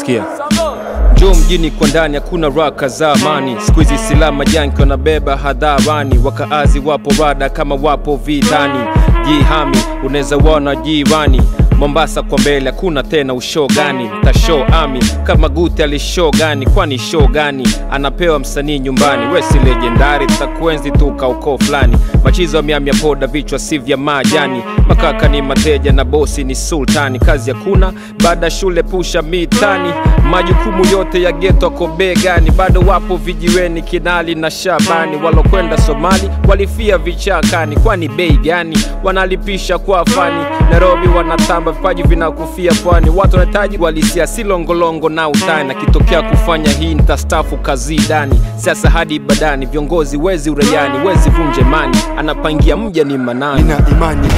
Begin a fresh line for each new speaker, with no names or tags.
Sikia. Njoo mjini kwa ndani hakuna raka za amani. Siku hizi silama janki wanabeba hadharani. Wakaazi wapo rada kama wapo vitani. Jihami unaweza wana jirani. Mombasa kwa mbele hakuna tena ushow gani. Tashow ami kama Guti alishow gani. Kwani show gani anapewa msanii nyumbani. We si legendary tutakuenzi tu kauko fulani. Machizo miamia poda vichwa si vya majani. Makaka ni mateja na bosi ni sultani. Kazi hakuna baada shule pusha mitani. Majukumu yote ya ghetto ako begani. Bado wapo vijiweni Kinali na Shabani. Walokwenda Somali walifia vichakani. Kwani bei gani wanalipisha kwa fani. Nairobi wanatamba vipaji vinakufia pwani. Watu wanahitaji walisia si longolongo na utani. Kitokea kufanya hii nitastafu kazi dani. Siasa hadi badani viongozi wezi uraiani. Wezi vunje mani anapangia mja ni manani.
Nina imani